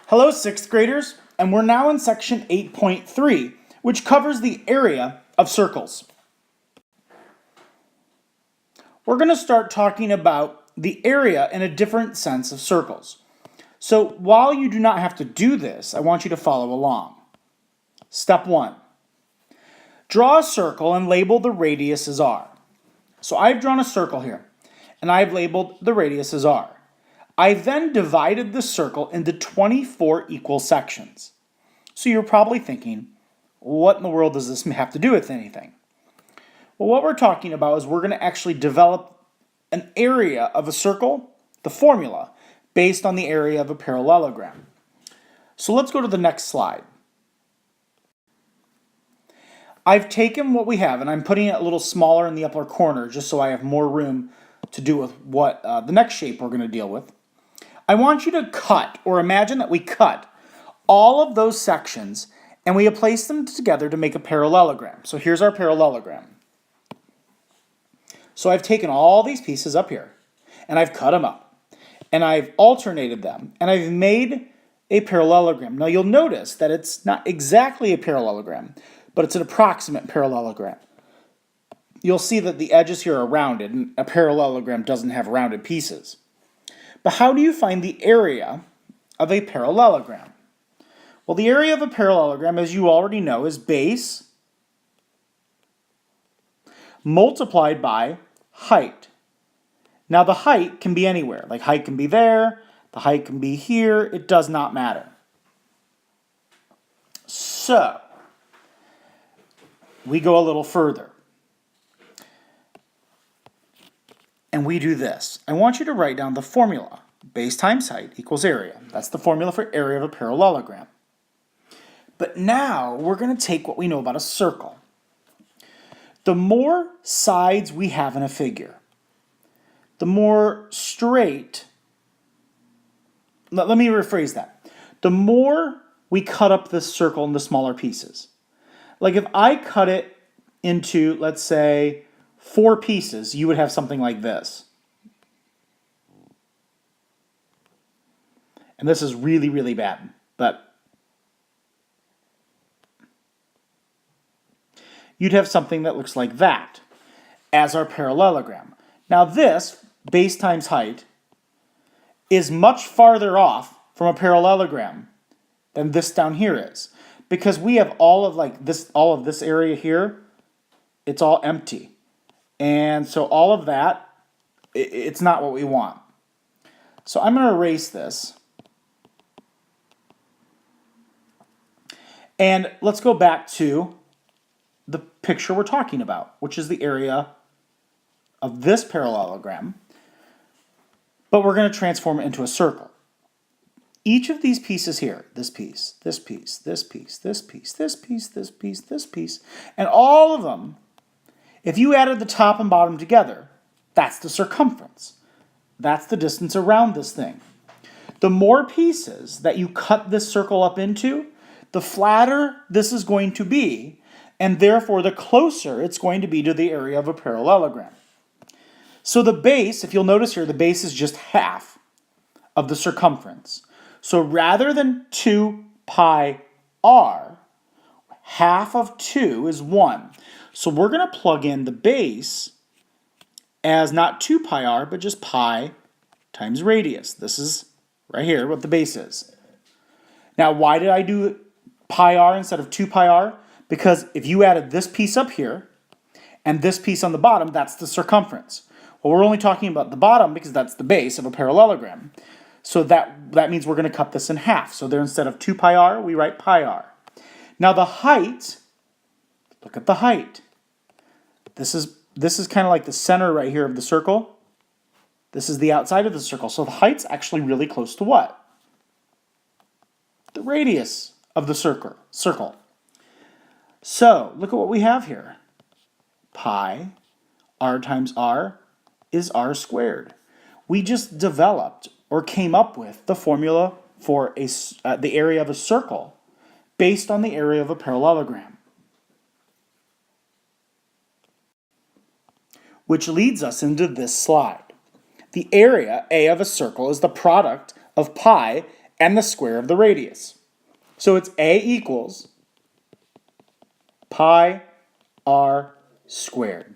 Hello, 6th graders, and we're now in section 8.3, which covers the area of circles. We're going to start talking about the area in a different sense of circles. So while you do not have to do this, I want you to follow along. Step 1. Draw a circle and label the radius as r. So I've drawn a circle here, and I've labeled the radius as r. I've then divided the circle into 24 equal sections. So you're probably thinking, what in the world does this have to do with anything? Well, what we're talking about is we're going to actually develop an area of a circle, the formula, based on the area of a parallelogram. So let's go to the next slide. I've taken what we have and I'm putting it a little smaller in the upper corner just so I have more room to do with what the next shape we're going to deal with. I want you to cut, or imagine that we cut, all of those sections and we place them together to make a parallelogram. So here's our parallelogram. So I've taken all these pieces up here and I've cut them up and I've alternated them and I've made a parallelogram. Now you'll notice that it's not exactly a parallelogram, but it's an approximate parallelogram. You'll see that the edges here are rounded, and a parallelogram doesn't have rounded pieces. But how do you find the area of a parallelogram? Well, the area of a parallelogram, as you already know, is base multiplied by height. Now the height can be anywhere, like height can be there, the height can be here, it does not matter. So, we go a little further. And we do this. I want you to write down the formula. Base times height equals area. That's the formula for area of a parallelogram. But now we're going to take what we know about a circle. The more sides we have in a figure, the more straight, let me rephrase that. The more we cut up this circle into smaller pieces. Like if I cut it into, let's say, 4 pieces, you would have something like this. And this is really, really bad, but you'd have something that looks like that as our parallelogram. Now this, base times height, is much farther off from a parallelogram than this down here is. Because we have all of this area here, it's all empty. And so all of that, it's not what we want. So I'm going to erase this. And let's go back to the picture we're talking about, which is the area of this parallelogram. But we're going to transform it into a circle. Each of these pieces here, this piece, this piece, this piece, this piece, this piece, this piece, this piece, and all of them, if you added the top and bottom together, that's the circumference. That's the distance around this thing. The more pieces that you cut this circle up into, the flatter this is going to be, and therefore the closer it's going to be to the area of a parallelogram. So the base, if you'll notice here, the base is just half of the circumference. So rather than 2 pi r, half of 2 is 1. So we're going to plug in the base as not 2 pi r, but just pi times radius. This is right here what the base is. Now, why did I do pi r instead of 2 pi r? Because if you added this piece up here and this piece on the bottom, that's the circumference. Well, we're only talking about the bottom because that's the base of a parallelogram. So that means we're going to cut this in half. So there, instead of 2 pi r, we write pi r. Now the height, look at the height. This is kind of like the center right here of the circle. This is the outside of the circle. So the height's actually really close to what? The radius of the circle. So look at what we have here. Pi r times r is r squared. We just developed or came up with the formula for the area of a circle based on the area of a parallelogram. Which leads us into this slide. The area, A, of a circle is the product of pi and the square of the radius. So it's A equals pi r squared.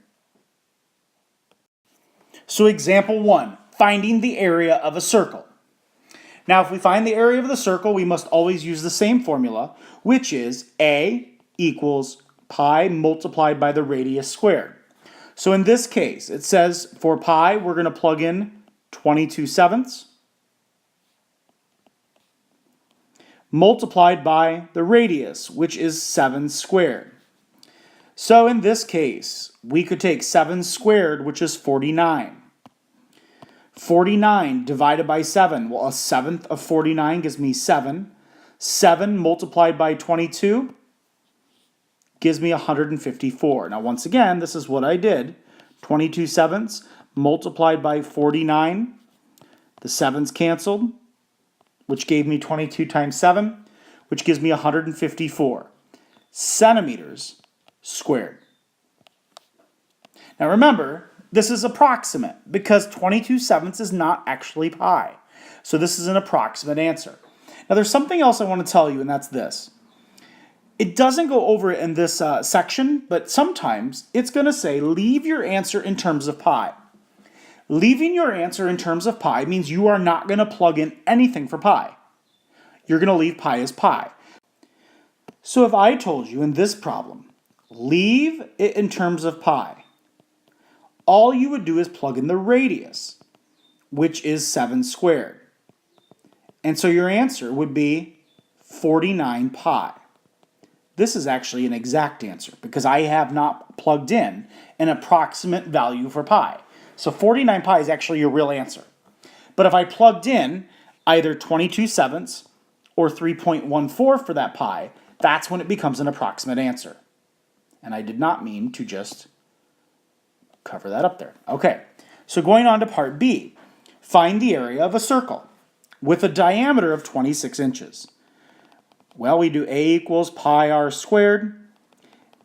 So example 1, finding the area of a circle. Now, if we find the area of the circle, we must always use the same formula, which is A equals pi multiplied by the radius squared. So in this case, it says for pi, we're going to plug in 22/7 multiplied by the radius, which is 7 squared. So in this case, we could take 7 squared, which is 49. 49 divided by 7, well, a seventh of 49 gives me 7. 7 multiplied by 22 gives me 154. Now, once again, this is what I did. 22/7 multiplied by 49. The 7's canceled, which gave me 22 times 7, which gives me 154 centimeters squared. Now remember, this is approximate because 22/7 is not actually pi. So this is an approximate answer. Now there's something else I want to tell you, and that's this. It doesn't go over it in this section, but sometimes it's going to say leave your answer in terms of pi. Leaving your answer in terms of pi means you are not going to plug in anything for pi. You're going to leave pi as pi. So if I told you in this problem, leave it in terms of pi, all you would do is plug in the radius, which is 7 squared. And so your answer would be 49 pi. This is actually an exact answer because I have not plugged in an approximate value for pi. So 49 pi is actually your real answer. But if I plugged in either 22/7 or 3.14 for that pi, that's when it becomes an approximate answer. And I did not mean to just cover that up there. Okay, so going on to part B, find the area of a circle with a diameter of 26 inches. Well, we do A equals pi r squared.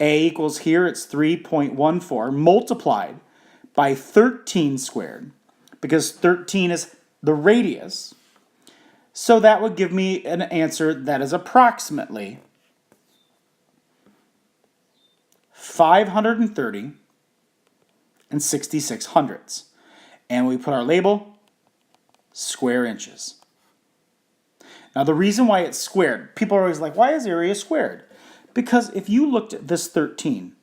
A equals here, it's 3.14 multiplied by 13 squared, because 13 is the radius. So that would give me an answer that is approximately 530 and 66 hundredths. And we put our label, square inches. Now the reason why it's squared, people are always like, why is area squared? Because if you looked at this 13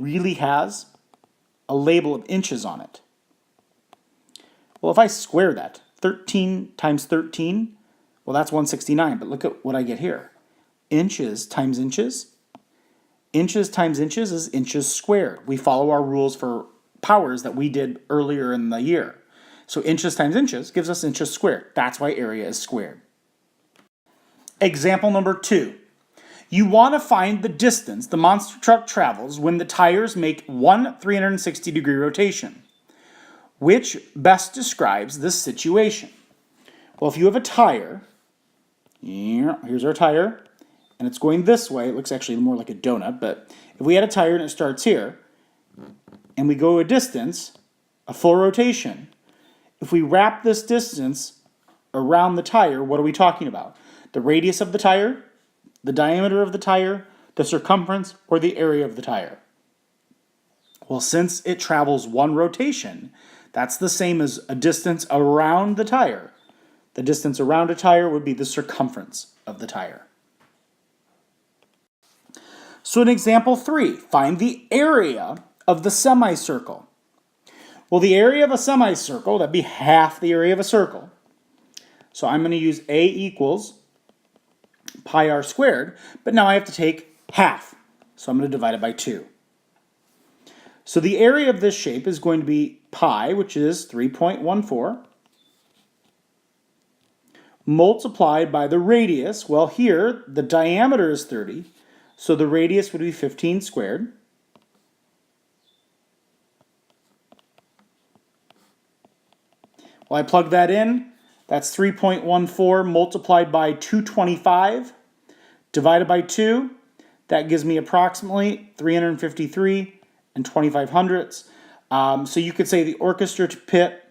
really has a label of inches on it. Well, if I square that, 13 times 13, well, that's 169, but look at what I get here. Inches times inches. Inches times inches is inches squared. We follow our rules for powers that we did earlier in the year. So inches times inches gives us inches squared. That's why area is squared. Example number 2. You want to find the distance the monster truck travels when the tires make one 360-degree rotation. Which best describes this situation? Well, if you have a tire, here's our tire, and it's going this way. It looks actually more like a donut, but if we had a tire and it starts here, and we go a distance, a full rotation, if we wrap this distance around the tire, what are we talking about? The radius of the tire, the diameter of the tire, the circumference, or the area of the tire? Well, since it travels one rotation, that's the same as a distance around the tire. The distance around a tire would be the circumference of the tire. So in example 3, find the area of the semicircle. Well, the area of a semicircle, that'd be half the area of a circle. So I'm going to use A equals pi r squared, but now I have to take half. So I'm going to divide it by 2. So the area of this shape is going to be pi, which is 3.14, multiplied by the radius. Well, here, the diameter is 30, so the radius would be 15 squared. Well, I plug that in. That's 3.14 multiplied by 225 divided by 2. That gives me approximately 353 and 25 hundredths. So you could say the orchestra pit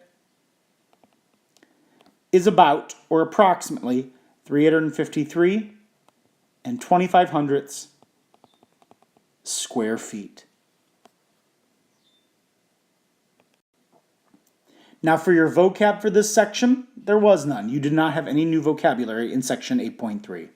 is about, or approximately, 353 and 25 hundredths square feet. Now for your vocab for this section, there was none. You did not have any new vocabulary in section 8.3.